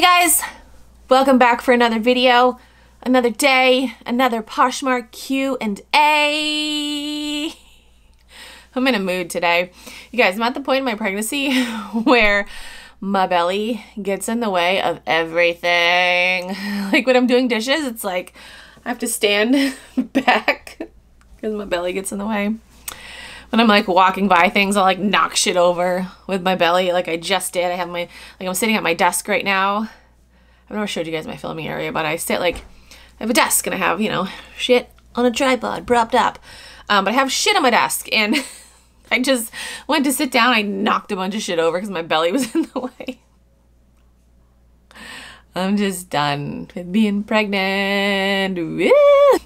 Hey guys, welcome back for another video, another day, another Poshmark Q&A. I'm in a mood today. You guys, I'm at the point in my pregnancy where my belly gets in the way of everything. Like when I'm doing dishes, it's like I have to stand back because my belly gets in the way. When I'm like walking by things, I'll like knock shit over with my belly like I just did. I have my, like I'm sitting at my desk right now. I've never showed you guys my filming area, but I sit like, I have a desk and I have, you know, shit on a tripod propped up. But I have shit on my desk and I just went to sit down. I knocked a bunch of shit over because my belly was in the way. I'm just done with being pregnant. Woo!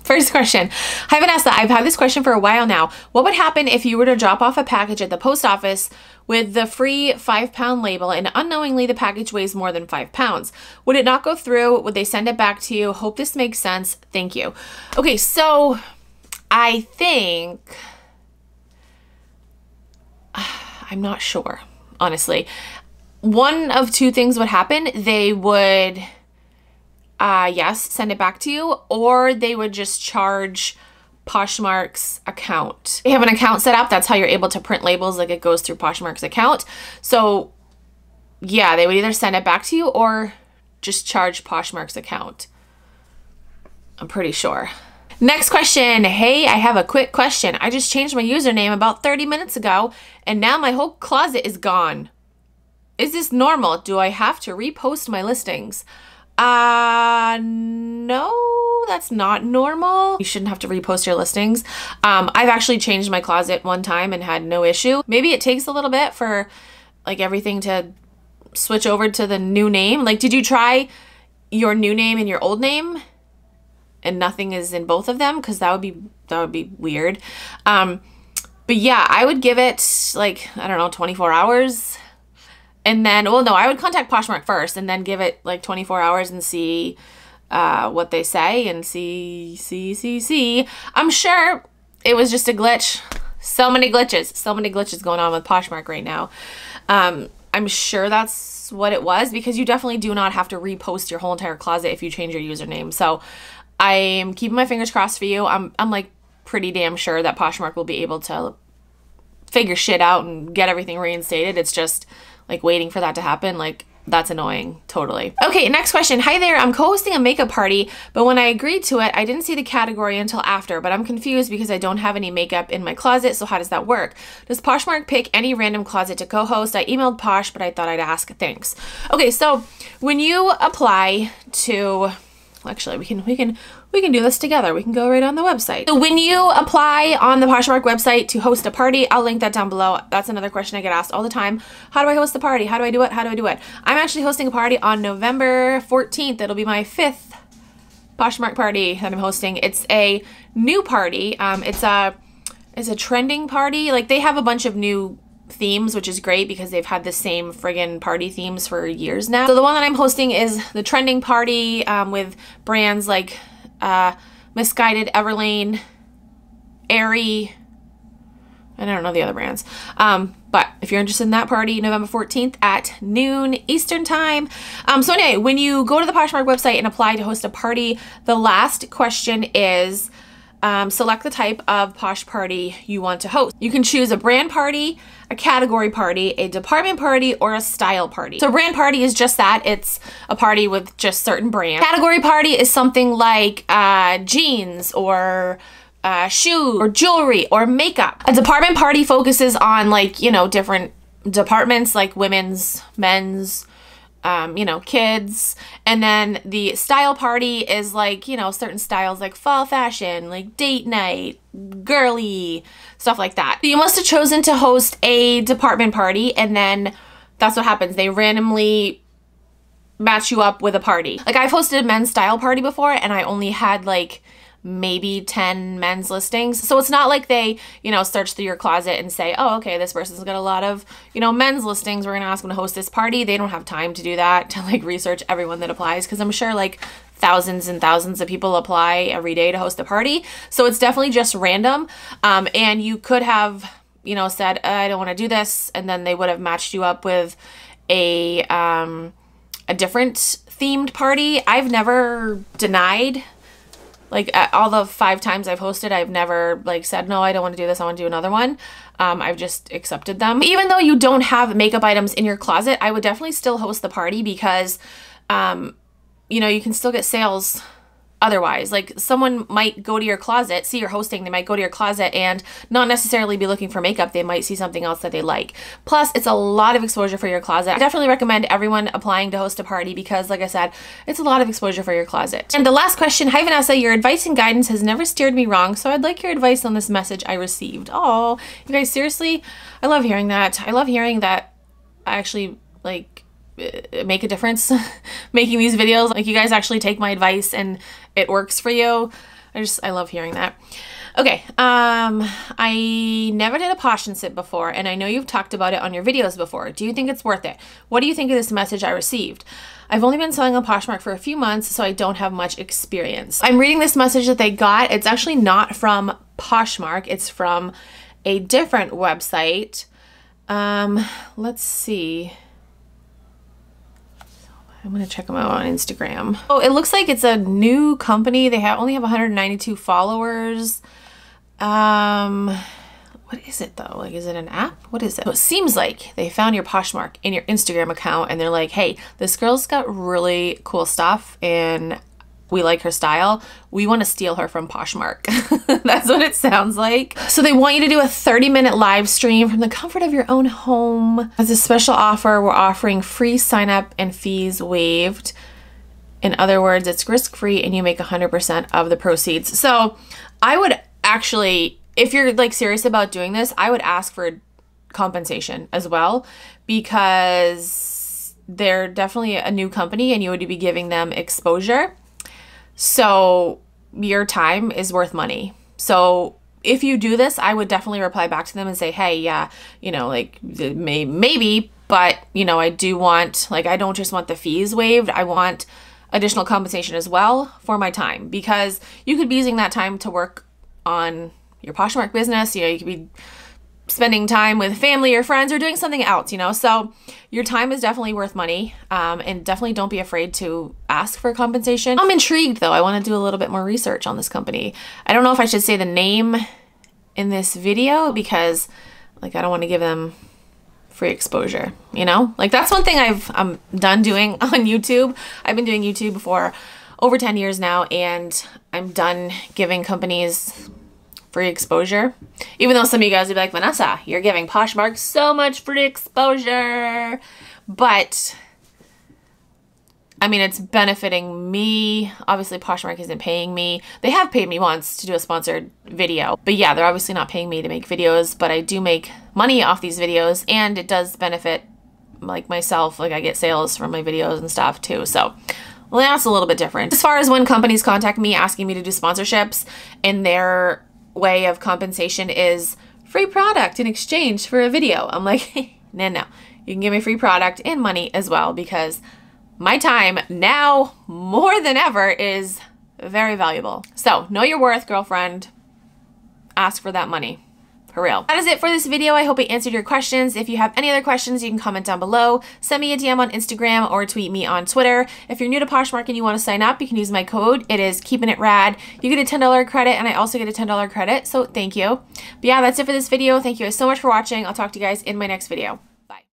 First question. Hi Vanessa, I've had this question for a while now. What would happen if you were to drop off a package at the post office with the free 5-pound label and unknowingly the package weighs more than 5 pounds? Would it not go through? Would they send it back to you? Hope this makes sense. Thank you. Okay, so I think, I'm not sure, honestly. One of two things would happen. They would, yes, send it back to you, or they would just charge Poshmark's account. They have an account set up. That's how you're able to print labels, like it goes through Poshmark's account. So yeah, they would either send it back to you or just charge Poshmark's account. I'm pretty sure. Next question. Hey, I have a quick question. I just changed my username about 30 minutes ago and now my whole closet is gone. Is this normal? Do I have to repost my listings? No, that's not normal. You shouldn't have to repost your listings. I've actually changed my closet one time and had no issue. Maybe it takes a little bit for like everything to switch over to the new name. Like, did you try your new name and your old name and nothing is in both of them? Cause that would be weird. But yeah, I would give it like, I don't know, 24 hours. And then, well, no, I would contact Poshmark first and then give it like 24 hours and see what they say and see. I'm sure it was just a glitch. So many glitches going on with Poshmark right now. I'm sure that's what it was because you definitely do not have to repost your whole entire closet if you change your username. So I'm keeping my fingers crossed for you. I'm like pretty damn sure that Poshmark will be able to figure shit out and get everything reinstated. It's just like waiting for that to happen. Like that's annoying. Totally. Okay, next question. Hi there. I'm co-hosting a makeup party, but when I agreed to it, I didn't see the category until after, but I'm confused because I don't have any makeup in my closet. So how does that work? Does Poshmark pick any random closet to co-host? I emailed Posh, but I thought I'd ask. Thanks. Okay, so when you apply to, actually we can do this together. We can go right on the website. So when you apply on the Poshmark website to host a party, I'll link that down below. That's another question I get asked all the time. How do I host the party? How do I do it? How do I do it? I'm actually hosting a party on November 14th. It'll be my 5th Poshmark party that I'm hosting. It's a new party. It's a trending party. Like they have a bunch of new themes, which is great because they've had the same friggin' party themes for years now. So the one that I'm hosting is the trending party with brands like Misguided, Everlane, Aerie, and I don't know the other brands. But if you're interested in that party, November 14th at noon Eastern time. So anyway, when you go to the Poshmark website and apply to host a party, the last question is select the type of Posh party you want to host. You can choose a brand party, a category party, a department party, or a style party. So brand party is just that. It's a party with just certain brands. Category party is something like jeans or shoes or jewelry or makeup. A department party focuses on like, you know, different departments like women's, men's, you know, kids. And then the style party is like, you know, certain styles like fall fashion, like date night, girly, stuff like that. So you must have chosen to host a department party and then that's what happens. They randomly match you up with a party. Like I've hosted a men's style party before and I only had like maybe 10 men's listings. So it's not like they, you know, search through your closet and say, oh, okay, this person's got a lot of, you know, men's listings. We're gonna ask them to host this party. They don't have time to do that, to like research everyone that applies, because I'm sure like thousands and thousands of people apply every day to host a party. So it's definitely just random. And you could have, you know, said, I don't want to do this. And then they would have matched you up with a different themed party, I've never denied. Like all the 5 times I've hosted, I've never like said, no, I don't want to do this, I want to do another one. I've just accepted them. Even though you don't have makeup items in your closet, I would definitely still host the party because, you know, you can still get sales otherwise. Like someone might go to your closet, see you're hosting, they might go to your closet and not necessarily be looking for makeup. They might see something else that they like. Plus, it's a lot of exposure for your closet. I definitely recommend everyone applying to host a party because, like I said, it's a lot of exposure for your closet. And the last question, hi Vanessa, your advice and guidance has never steered me wrong, so I'd like your advice on this message I received. Oh, you guys, seriously, I love hearing that. I love hearing that I actually like make a difference making these videos. Like you guys actually take my advice and it works for you. I love hearing that. Okay, I never did a Posh and Sit before, and I know you've talked about it on your videos before. Do you think it's worth it? What do you think of this message I received? I've only been selling on Poshmark for a few months, so I don't have much experience. I'm reading this message that they got. It's actually not from Poshmark. It's from a different website. Let's see. I'm gonna check them out on Instagram. Oh, it looks like it's a new company. They only have 192 followers. What is it though? Like, is it an app? What is it? So it seems like they found your Poshmark in your Instagram account and they're like, hey, this girl's got really cool stuff and we like her style. We want to steal her from Poshmark. That's what it sounds like. So they want you to do a 30-minute live stream from the comfort of your own home. As a special offer, we're offering free sign up and fees waived. In other words, it's risk-free and you make 100% of the proceeds. So I would actually, if you're like serious about doing this, I would ask for compensation as well because they're definitely a new company and you would be giving them exposure. So your time is worth money. So if you do this, I would definitely reply back to them and say, hey, yeah, you know, like maybe, but you know, I do want, like, I don't just want the fees waived. I want additional compensation as well for my time because you could be using that time to work on your Poshmark business. You know, you could be spending time with family or friends or doing something else, you know, so your time is definitely worth money, and definitely don't be afraid to ask for compensation. I'm intrigued though. I want to do a little bit more research on this company. I don't know if I should say the name in this video because like I don't want to give them free exposure, you know, like that's one thing I'm done doing on YouTube. I've been doing YouTube for over 10 years now and I'm done giving companies free exposure. Even though some of you guys would be like, Vanessa, you're giving Poshmark so much free exposure. But I mean, it's benefiting me. Obviously, Poshmark isn't paying me. They have paid me once to do a sponsored video. But yeah, they're obviously not paying me to make videos, but I do make money off these videos and it does benefit like myself. Like I get sales from my videos and stuff too. So well, that's a little bit different. As far as when companies contact me asking me to do sponsorships and their way of compensation is free product in exchange for a video, I'm like, no, you can give me free product and money as well because my time now more than ever is very valuable. So know your worth, girlfriend. Ask for that money. For real. That is it for this video. I hope I answered your questions. If you have any other questions, you can comment down below. Send me a DM on Instagram or tweet me on Twitter. If you're new to Poshmark and you want to sign up, you can use my code. It is KeepinItRad. You get a $10 credit and I also get a $10 credit, so thank you. But yeah, that's it for this video. Thank you guys so much for watching. I'll talk to you guys in my next video.